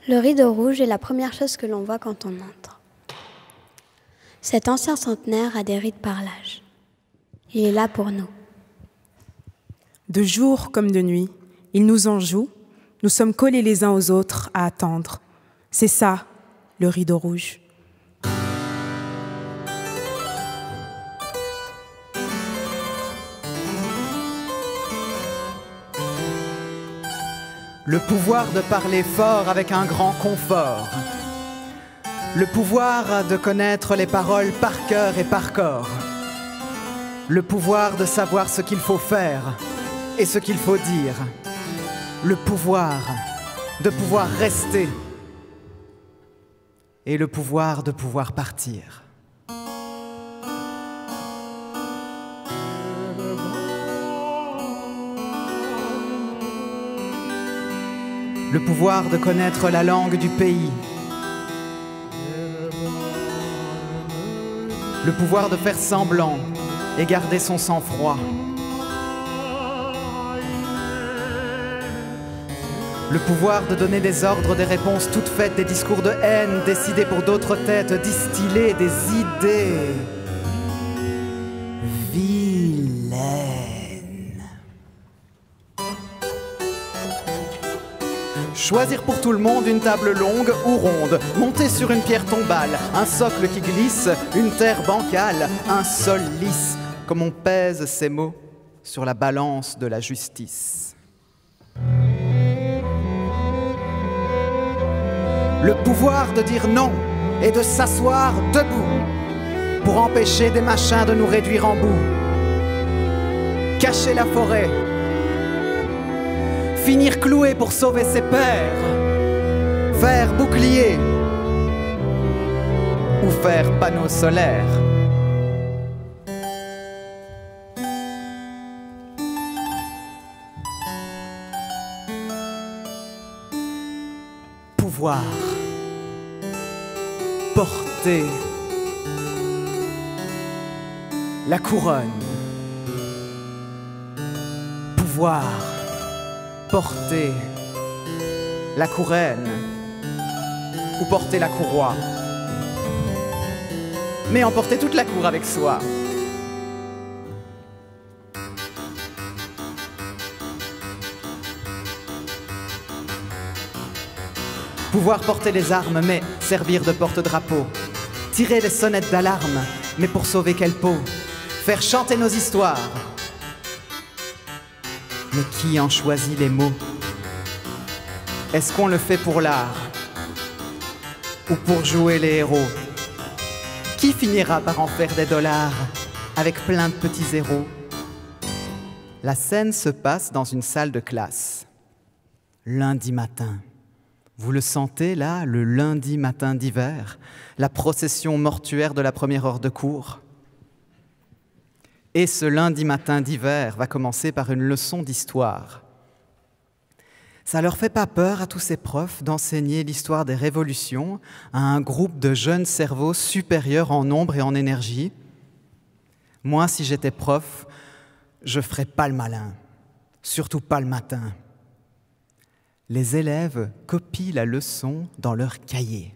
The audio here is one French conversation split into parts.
Le rideau rouge est la première chose que l'on voit quand on entre. Cet ancien centenaire a des rides par l'âge. Il est là pour nous. De jour comme de nuit, il nous en joue. Nous sommes collés les uns aux autres à attendre. C'est ça, le rideau rouge. Le pouvoir de parler fort avec un grand confort. Le pouvoir de connaître les paroles par cœur et par corps. Le pouvoir de savoir ce qu'il faut faire et ce qu'il faut dire. Le pouvoir de pouvoir rester. Et le pouvoir de pouvoir partir. Le pouvoir de connaître la langue du pays. Le pouvoir de faire semblant et garder son sang-froid. Le pouvoir de donner des ordres, des réponses toutes faites, des discours de haine décidés pour d'autres têtes, distiller des idées vilaines. Choisir pour tout le monde une table longue ou ronde, monter sur une pierre tombale, un socle qui glisse, une terre bancale, un sol lisse, comme on pèse ces mots sur la balance de la justice. Le pouvoir de dire non et de s'asseoir debout pour empêcher des machins de nous réduire en boue. Cacher la forêt, finir cloué pour sauver ses pères, faire bouclier ou faire panneau solaire. Pouvoir porter la couronne. Pouvoir porter la couronne ou porter la courroie, mais emporter toute la cour avec soi. Pouvoir porter les armes, mais servir de porte-drapeau. Tirer les sonnettes d'alarme, mais pour sauver quelle peau? Faire chanter nos histoires. Mais qui en choisit les mots? Est-ce qu'on le fait pour l'art ou pour jouer les héros? Qui finira par en faire des dollars avec plein de petits zéros? La scène se passe dans une salle de classe. Lundi matin. Vous le sentez là, le lundi matin d'hiver, la procession mortuaire de la première heure de cours? Et ce lundi matin d'hiver va commencer par une leçon d'histoire. Ça leur fait pas peur à tous ces profs d'enseigner l'histoire des révolutions à un groupe de jeunes cerveaux supérieurs en nombre et en énergie? Moi, si j'étais prof, je ferais pas le malin, surtout pas le matin. Les élèves copient la leçon dans leur cahier.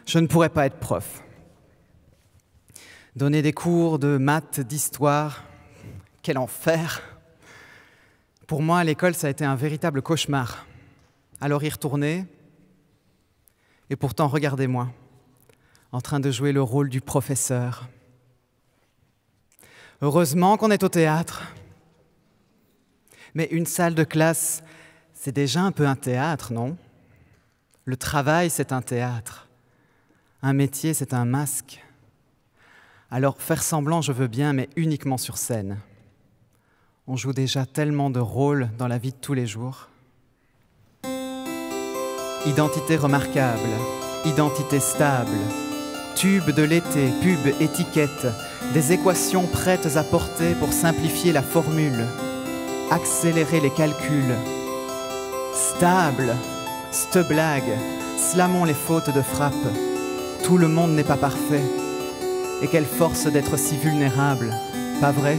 Je ne pourrais pas être prof. Donner des cours de maths, d'histoire, quel enfer! Pour moi, à l'école, ça a été un véritable cauchemar. Alors y retourner, et pourtant, regardez-moi, en train de jouer le rôle du professeur. Heureusement qu'on est au théâtre. Mais une salle de classe, c'est déjà un peu un théâtre, non? Le travail, c'est un théâtre. Un métier, c'est un masque. Alors, faire semblant, je veux bien, mais uniquement sur scène. On joue déjà tellement de rôles dans la vie de tous les jours. Identité remarquable, identité stable, tube de l'été, pub, étiquette, des équations prêtes à porter pour simplifier la formule, accélérer les calculs. Stable, c'te blague, slamons les fautes de frappe. Tout le monde n'est pas parfait. Et quelle force d'être si vulnérable, pas vrai?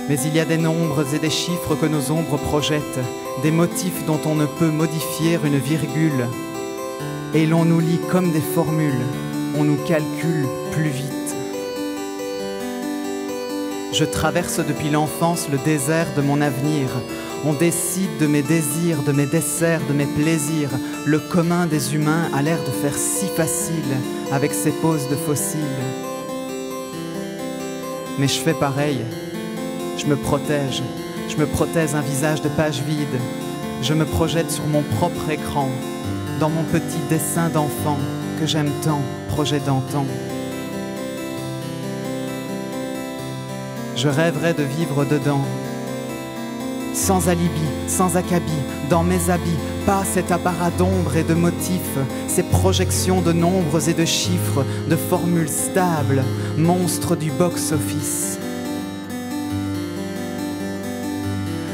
Mais il y a des nombres et des chiffres que nos ombres projettent, des motifs dont on ne peut modifier une virgule. Et l'on nous lit comme des formules, on nous calcule plus vite. Je traverse depuis l'enfance le désert de mon avenir. On décide de mes désirs, de mes desserts, de mes plaisirs. Le commun des humains a l'air de faire si facile avec ses poses de fossiles. Mais je fais pareil. Je me protège un visage de page vide. Je me projette sur mon propre écran, dans mon petit dessin d'enfant que j'aime tant, projet d'antan. Je rêverais de vivre dedans, sans alibi, sans acabit, dans mes habits, pas cet apparat d'ombre et de motifs, ces projections de nombres et de chiffres, de formules stables, monstres du box-office.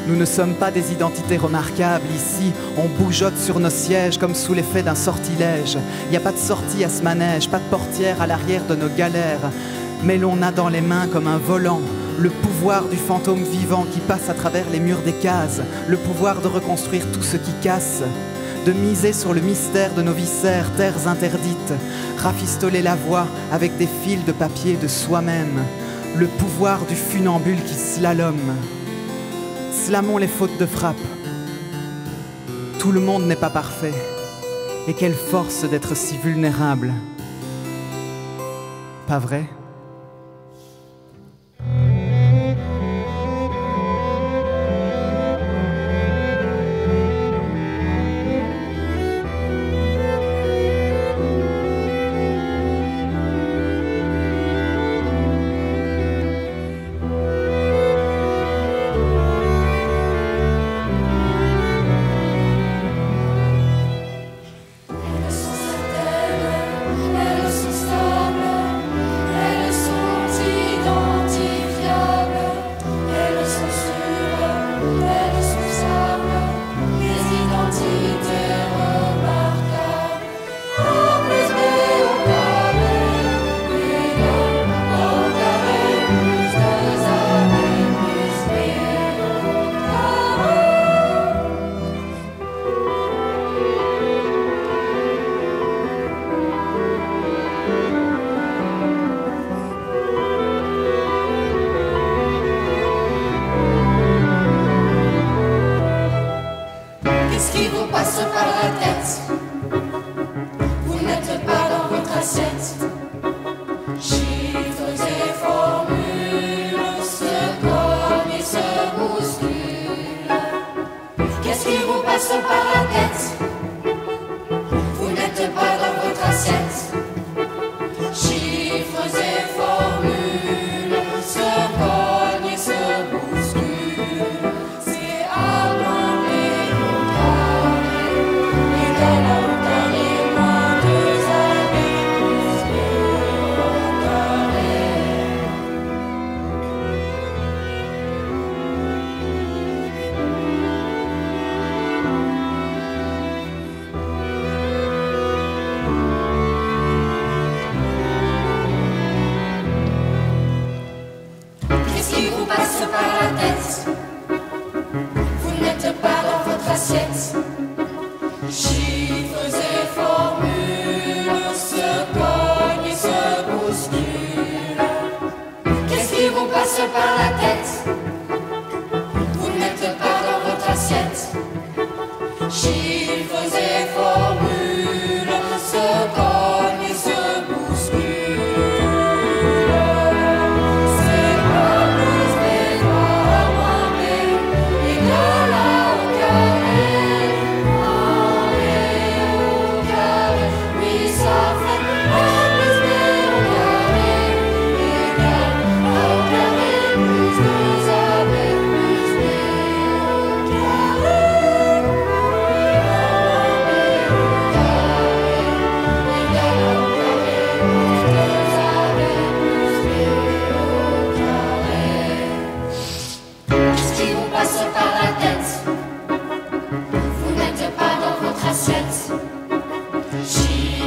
Nous ne sommes pas des identités remarquables ici, on bougeotte sur nos sièges comme sous l'effet d'un sortilège. Il n'y a pas de sortie à ce manège, pas de portière à l'arrière de nos galères, mais l'on a dans les mains comme un volant le pouvoir du fantôme vivant qui passe à travers les murs des cases, le pouvoir de reconstruire tout ce qui casse, de miser sur le mystère de nos viscères, terres interdites, rafistoler la voie avec des fils de papier de soi-même, le pouvoir du funambule qui slalome. Slamons les fautes de frappe. Tout le monde n'est pas parfait, et quelle force d'être si vulnérable. Pas vrai ?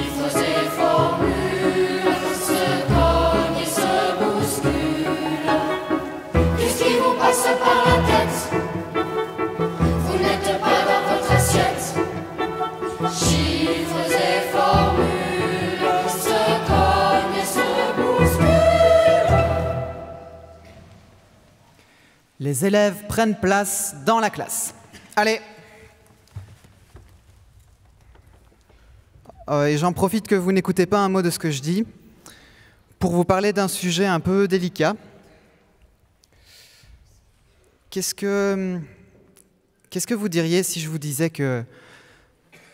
Chiffres et formules se cognent et se bousculent. Qu'est-ce qui vous passe par la tête? Vous n'êtes pas dans votre assiette. Chiffres et formules se cognent et se bousculent. Les élèves prennent place dans la classe. Allez. Et j'en profite que vous n'écoutez pas un mot de ce que je dis pour vous parler d'un sujet un peu délicat. Qu'est-ce que vous diriez si je vous disais que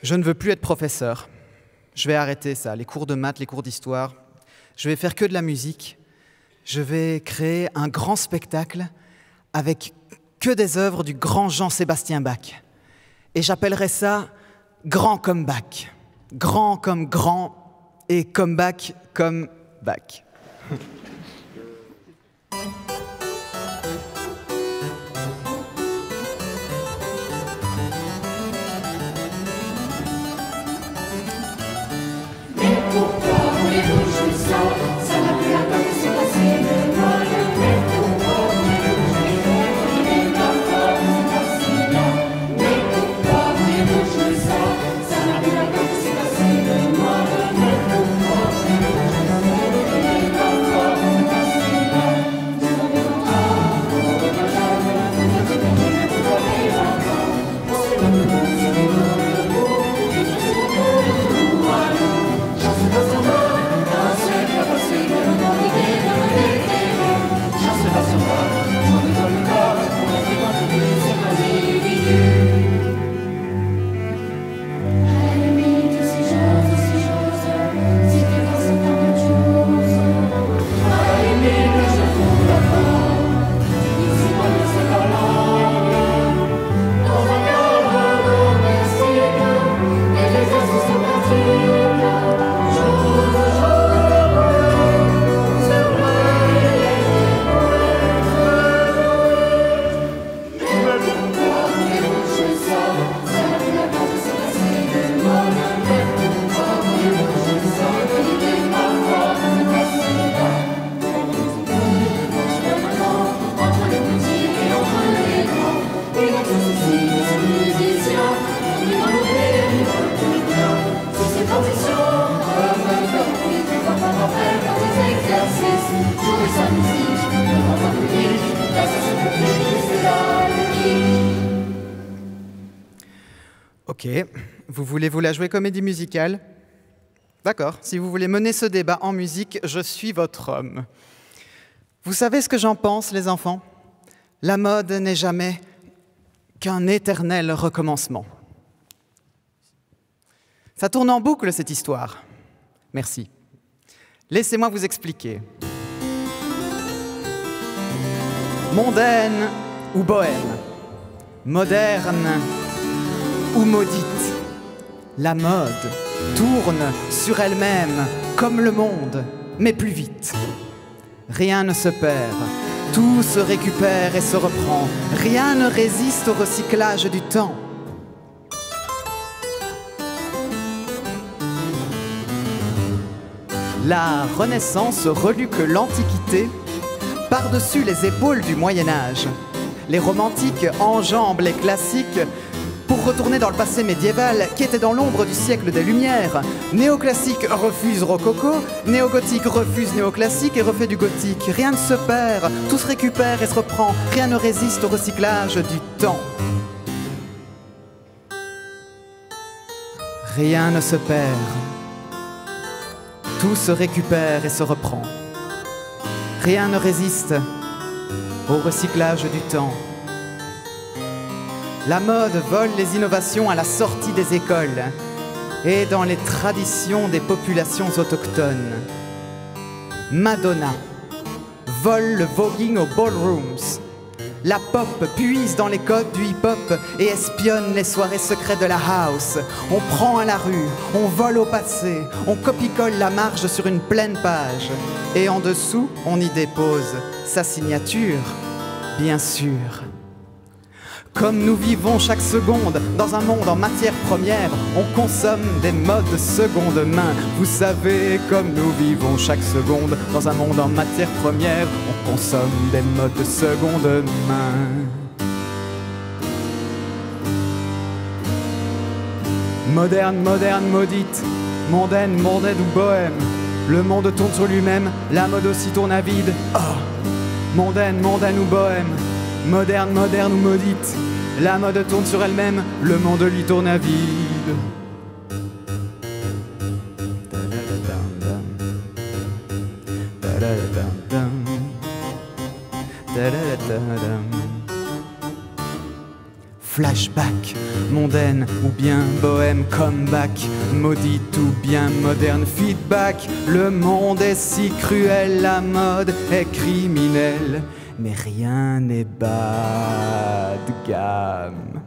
je ne veux plus être professeur? Je vais arrêter ça, les cours de maths, les cours d'histoire. Je vais faire que de la musique. Je vais créer un grand spectacle avec que des œuvres du grand Jean-Sébastien Bach. Et j'appellerais ça « Grand comme Bach ». Grand comme grand et comeback comme back. Mais pourquoi voulez-vous jouer ça? Ça n'a plus la peine de se passer de mal. Mais pourquoi voulez-vous jouer ça? Il est pas fort, c'est pas si bien. Mais pourquoi voulez-vous jouer ça? Ça n'a plus la peine de se passer de mal. Mais pourquoi voulez-vous jouer ça? Il est pas fort, c'est pas si bien. Vous avez longtemps, vous n'avez pas jamais. Vous avez perdu, vous avez longtemps. C'est le coup, c'est le coup, le coup. Et c'est le coup, le coup, allô. J'en sais pas sur moi, non, c'est pas possible de m'idée de me déterrer. J'en sais pas sur moi, j'en ai comme le corps pour être contribué sur l'individu. Aimer tous ces choses, si tu penses à tant de choses. Aimer que je trouve d'accord, ici dans le second dans un cadre domestique, et les assistants pratiques. Ok, vous voulez vous la jouer comédie musicale? D'accord, si vous voulez mener ce débat en musique, je suis votre homme. Vous savez ce que j'en pense, les enfants? La mode n'est jamais qu'un éternel recommencement. Ça tourne en boucle, cette histoire. Merci. Laissez-moi vous expliquer. Mondaine ou bohème, moderne ou maudite, la mode tourne sur elle-même comme le monde, mais plus vite. Rien ne se perd, tout se récupère et se reprend. Rien ne résiste au recyclage du temps. La Renaissance reluque l'Antiquité par-dessus les épaules du Moyen-Âge. Les romantiques enjambent les classiques pour retourner dans le passé médiéval qui était dans l'ombre du siècle des Lumières. Néoclassique refuse rococo, néogothique refuse néoclassique et refait du gothique. Rien ne se perd, tout se récupère et se reprend. Rien ne résiste au recyclage du temps. Rien ne se perd, tout se récupère et se reprend. Rien ne résiste au recyclage du temps. La mode vole les innovations à la sortie des écoles et dans les traditions des populations autochtones. Madonna vole le voguing aux ballrooms. La pop puise dans les codes du hip-hop et espionne les soirées secrètes de la house. On prend à la rue, on vole au passé, on copie-colle la marge sur une pleine page. Et en dessous, on y dépose sa signature, bien sûr. Comme nous vivons chaque seconde dans un monde en matière première, on consomme des modes de seconde main. Vous savez, comme nous vivons chaque seconde dans un monde en matière première, on consomme des modes de seconde main. Moderne, moderne, maudite, mondaine, mondaine ou bohème, le monde tourne sur lui-même, la mode aussi tourne à vide. Oh, mondaine, mondaine ou bohème, moderne, moderne ou maudite, la mode tourne sur elle-même, le monde lui tourne à vide. Flashback, mondaine ou bien bohème, comeback, maudite ou bien moderne, feedback. Le monde est si cruel, la mode est criminelle, mais rien n'est bas de gamme.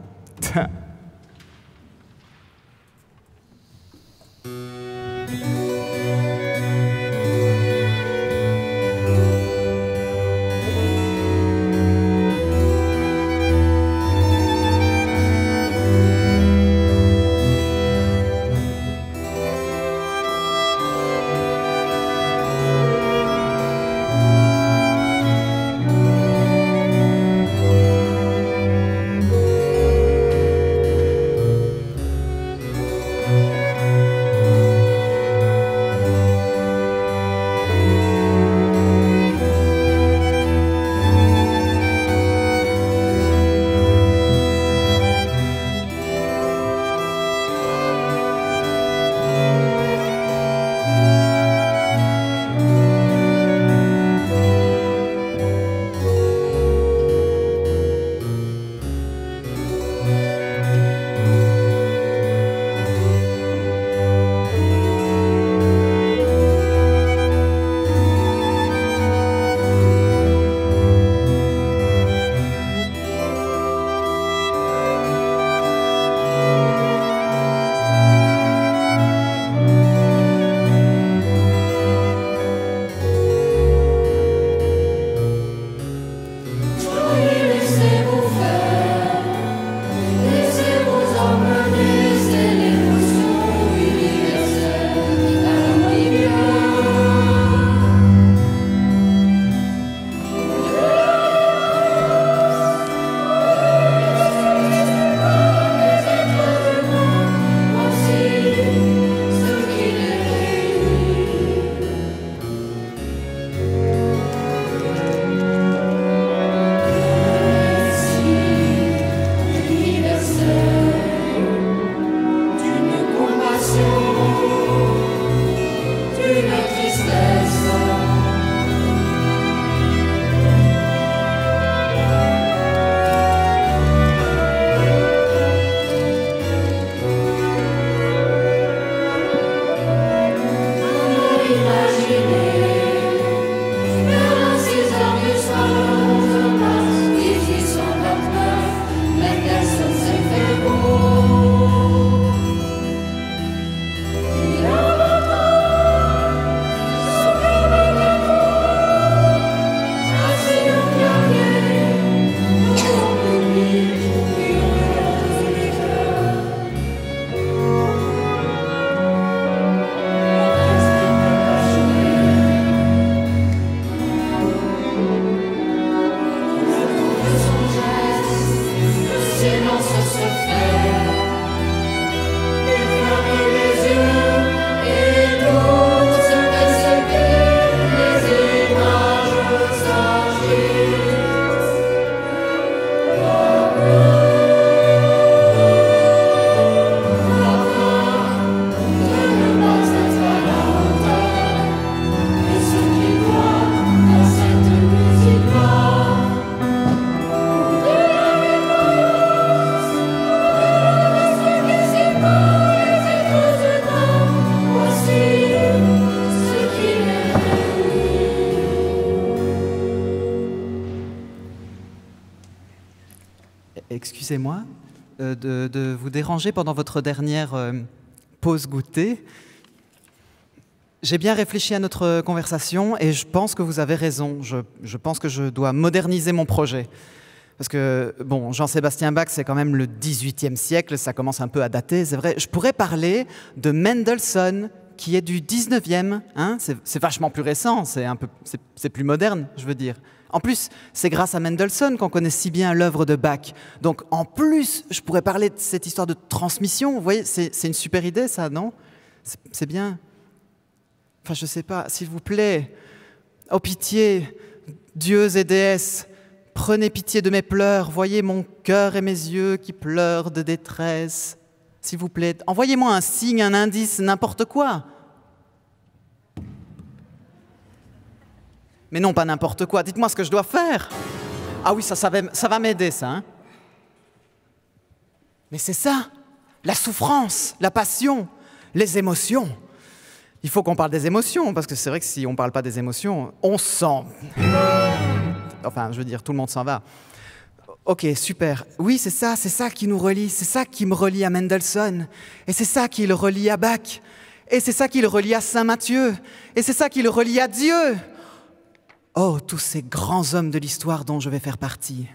Excusez-moi de vous déranger pendant votre dernière pause goûter. J'ai bien réfléchi à notre conversation et je pense que vous avez raison. Je pense que je dois moderniser mon projet. Parce que, bon, Jean-Sébastien Bach, c'est quand même le XVIIIe siècle, ça commence un peu à dater, c'est vrai. Je pourrais parler de Mendelssohn, qui est du XIXe, hein, c'est vachement plus récent, c'est plus moderne, je veux dire. En plus, c'est grâce à Mendelssohn qu'on connaît si bien l'œuvre de Bach. Donc, en plus, je pourrais parler de cette histoire de transmission. Vous voyez, c'est une super idée, ça, non? C'est bien. Enfin, je sais pas, s'il vous plaît, oh pitié, dieux et déesses, prenez pitié de mes pleurs, voyez mon cœur et mes yeux qui pleurent de détresse. S'il vous plaît, envoyez-moi un signe, un indice, n'importe quoi. Mais non, pas n'importe quoi. Dites-moi ce que je dois faire. Ah oui, ça va m'aider, ça. Hein. Mais c'est ça, la souffrance, la passion, les émotions. Il faut qu'on parle des émotions, parce que c'est vrai que si on ne parle pas des émotions, on sent. Enfin, je veux dire, tout le monde s'en va. Ok, super. Oui, c'est ça qui nous relie. C'est ça qui me relie à Mendelssohn. Et c'est ça qui le relie à Bach. Et c'est ça qui le relie à Saint Matthieu. Et c'est ça qui le relie à Dieu. Oh, tous ces grands hommes de l'histoire dont je vais faire partie.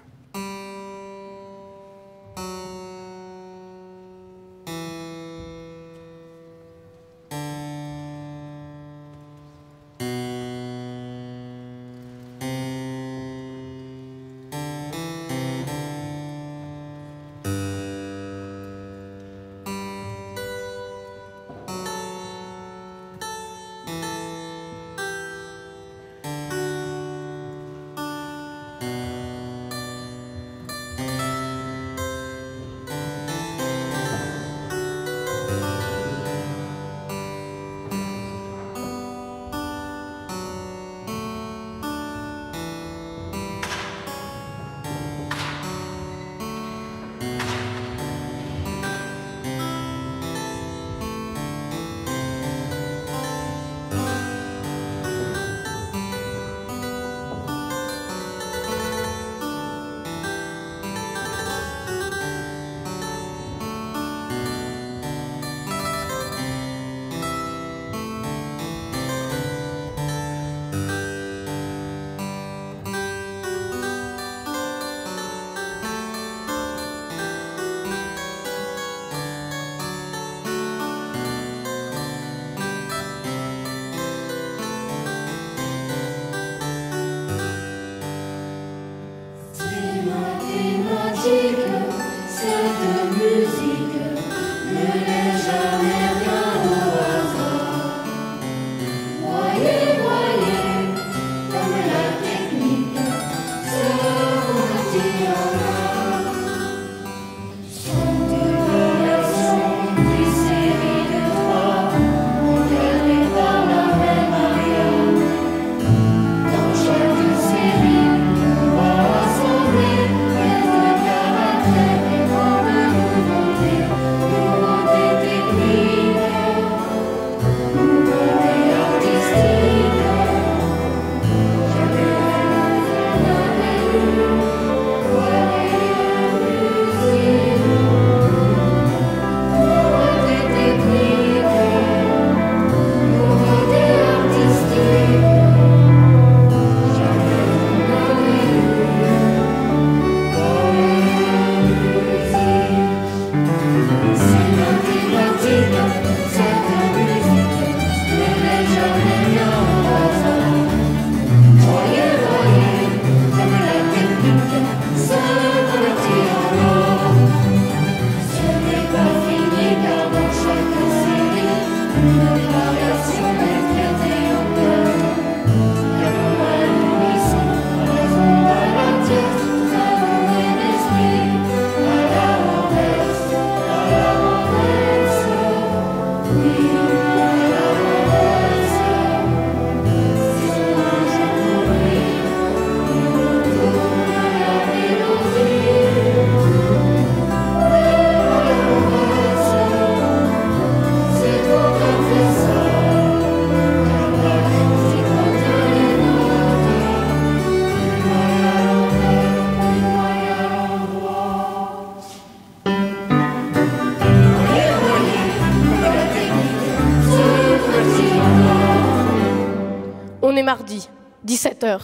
On est mardi, 17h.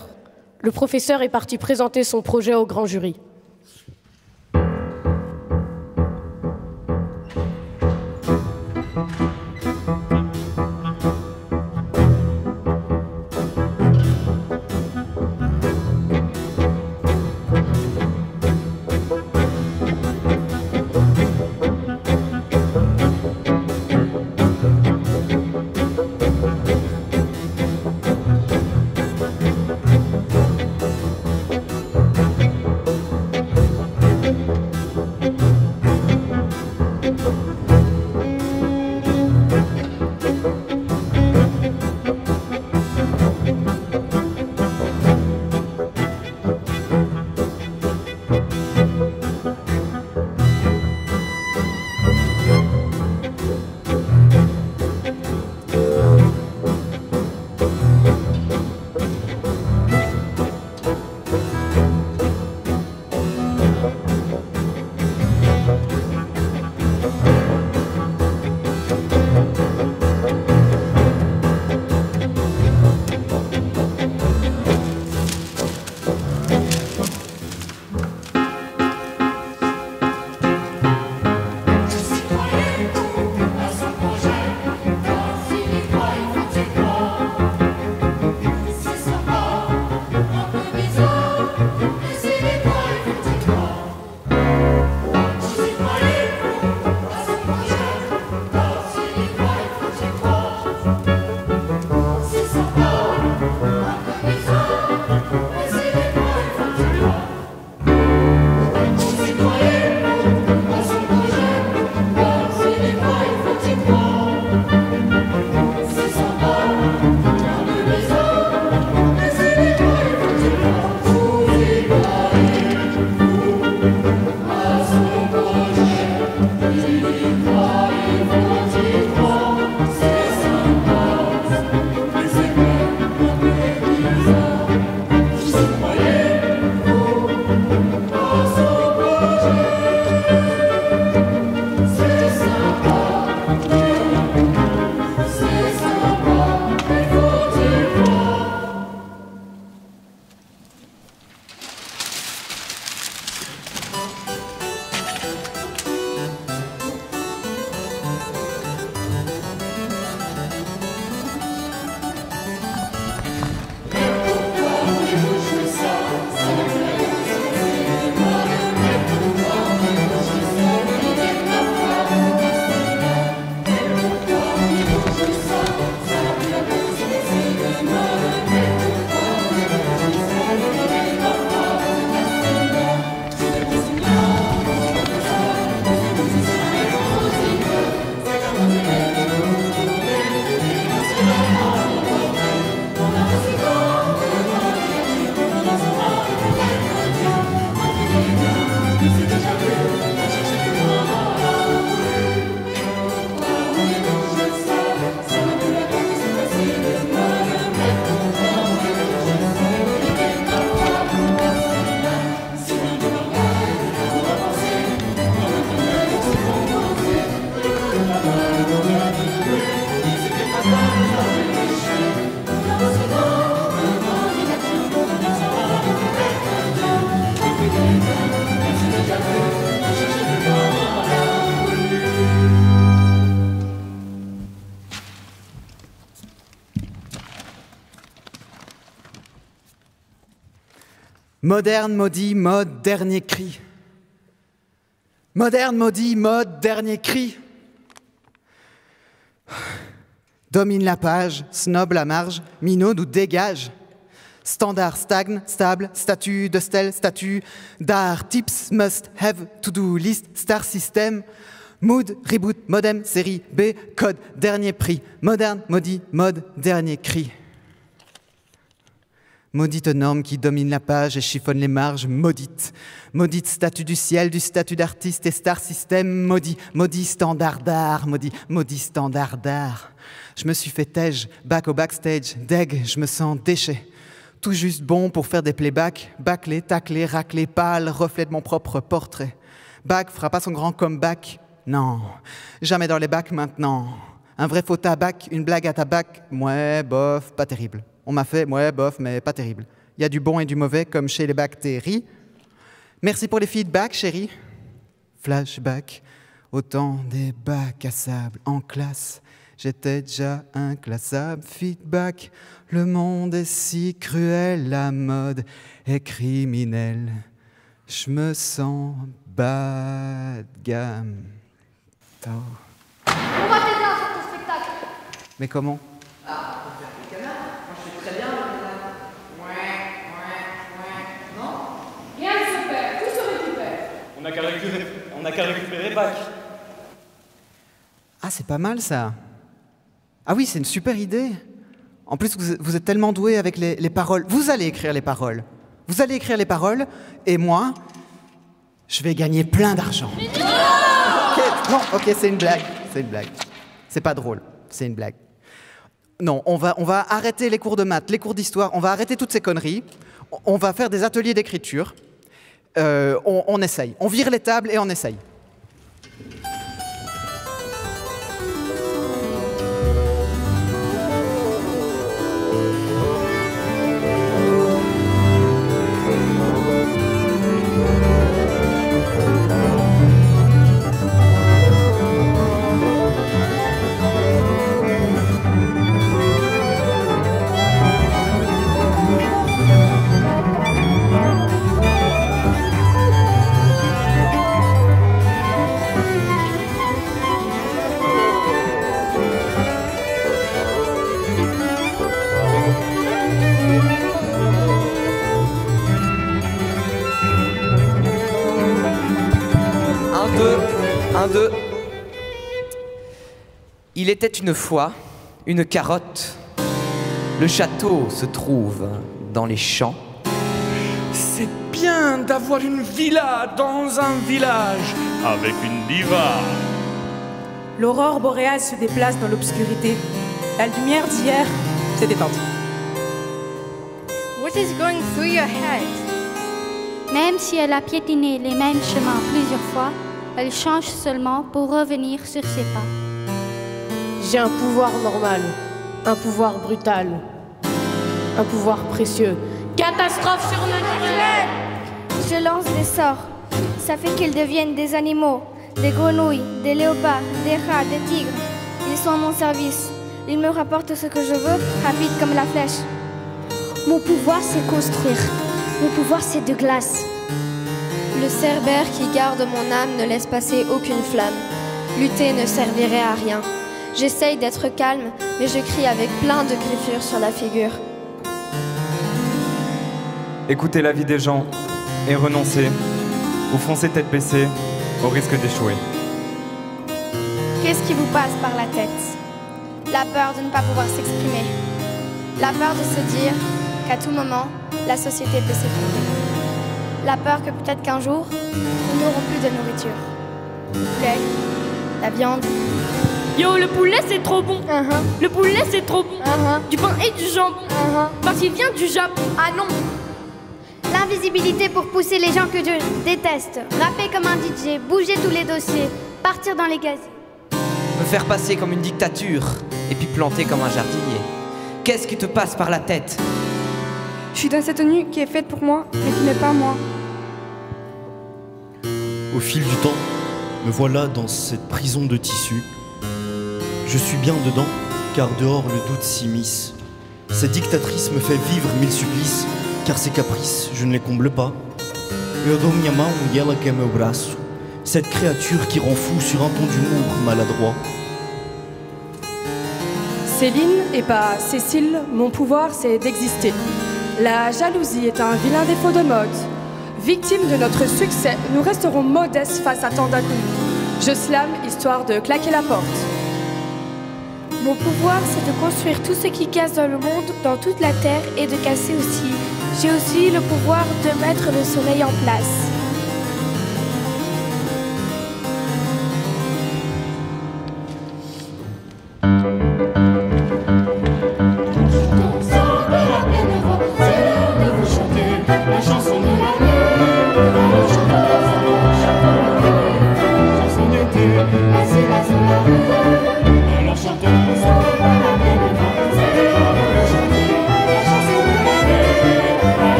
Le professeur est parti présenter son projet au grand jury. Moderne, maudit, mode, dernier cri. Moderne, maudit, mode, dernier cri. Domine la page, snob la marge, minot nous dégage. Standard, stagne, stable, statut de stèle, statut d'art, tips, must, have, to-do list, star system, mood, reboot, modem, série, B, code, dernier prix, moderne, maudit, mode, dernier cri. Maudite norme qui domine la page et chiffonne les marges, maudite. Maudite statut du ciel, du statut d'artiste et star system, maudit. Maudit standard d'art, maudit standard d'art. Je me suis fait tège, back au backstage, deg, je me sens déchet. Tout juste bon pour faire des playbacks, bâclé, taclé, raclé, pâle, reflet de mon propre portrait. Bac fera pas son grand comeback, non, jamais dans les bacs maintenant. Un vrai faux tabac, une blague à tabac, ouais, bof, pas terrible. On m'a fait, ouais, bof, mais pas terrible. Il y a du bon et du mauvais, comme chez les bactéries. Merci pour les feedbacks, chérie. Flashback, au temps des bacs à sable en classe. J'étais déjà inclassable. Feedback, le monde est si cruel, la mode est criminelle. Je me sens bas de gamme. Oh. On va t'aider à faire ton spectacle. Mais comment? Rien ne se perd, tout se récupère. On n'a qu'à récupérer Bach. Ah, c'est pas mal ça. Ah oui, c'est une super idée. En plus, vous êtes tellement doué avec les paroles. Vous allez écrire les paroles. Vous allez écrire les paroles, et moi, je vais gagner plein d'argent. Non, ok, c'est une blague. C'est une blague. C'est pas drôle. C'est une blague. Non, on va arrêter les cours de maths, les cours d'histoire. On va arrêter toutes ces conneries. On va faire des ateliers d'écriture. On essaye. On vire les tables et on essaye. Un, deux. Il était une fois une carotte. Le château se trouve dans les champs. C'est bien d'avoir une villa dans un village avec une diva. L'aurore boréale se déplace dans l'obscurité. La lumière d'hier s'est éteinte. What is going through your head? Même si elle a piétiné les mêmes chemins plusieurs fois, elle change seulement pour revenir sur ses pas. J'ai un pouvoir normal, un pouvoir brutal, un pouvoir précieux. Catastrophe surnaturelle! Je lance des sorts. Ça fait qu'ils deviennent des animaux, des grenouilles, des léopards, des rats, des tigres. Ils sont à mon service. Ils me rapportent ce que je veux, rapide comme la flèche. Mon pouvoir, c'est construire. Mon pouvoir, c'est de glace. Le cerbère qui garde mon âme ne laisse passer aucune flamme. Lutter ne servirait à rien. J'essaye d'être calme, mais je crie avec plein de griffures sur la figure. Écoutez l'avis des gens et renoncez, ou foncez tête baissée au risque d'échouer. Qu'est-ce qui vous passe par la tête? La peur de ne pas pouvoir s'exprimer. La peur de se dire qu'à tout moment, la société peut s'effondrer. La peur que peut-être qu'un jour, nous n'aurons plus de nourriture. Le poulet, la viande. Yo, le poulet c'est trop bon. Le poulet c'est trop bon. Du pain et du jambon. Parce qu'il vient du Japon. Ah non! L'invisibilité pour pousser les gens que je déteste. Rapper comme un DJ, bouger tous les dossiers, partir dans les gaziers. Me faire passer comme une dictature et puis planter comme un jardinier. Qu'est-ce qui te passe par la tête? Je suis dans cette tenue qui est faite pour moi, mais qui n'est pas moi. Au fil du temps, me voilà dans cette prison de tissu. Je suis bien dedans, car dehors le doute s'immisce. Cette dictatrice me fait vivre mille supplices. car ses caprices, je ne les comble pas. Eu dou minha mão e ela quer meu braço, cette créature qui rend fou sur un ton d'humour maladroit. Céline et pas Cécile, mon pouvoir c'est d'exister. La jalousie est un vilain défaut de mode. Victimes de notre succès, nous resterons modestes face à tant d'inconnus. Je slame histoire de claquer la porte. Mon pouvoir, c'est de construire tout ce qui casse dans le monde, dans toute la terre, et de casser aussi. J'ai aussi le pouvoir de mettre le soleil en place.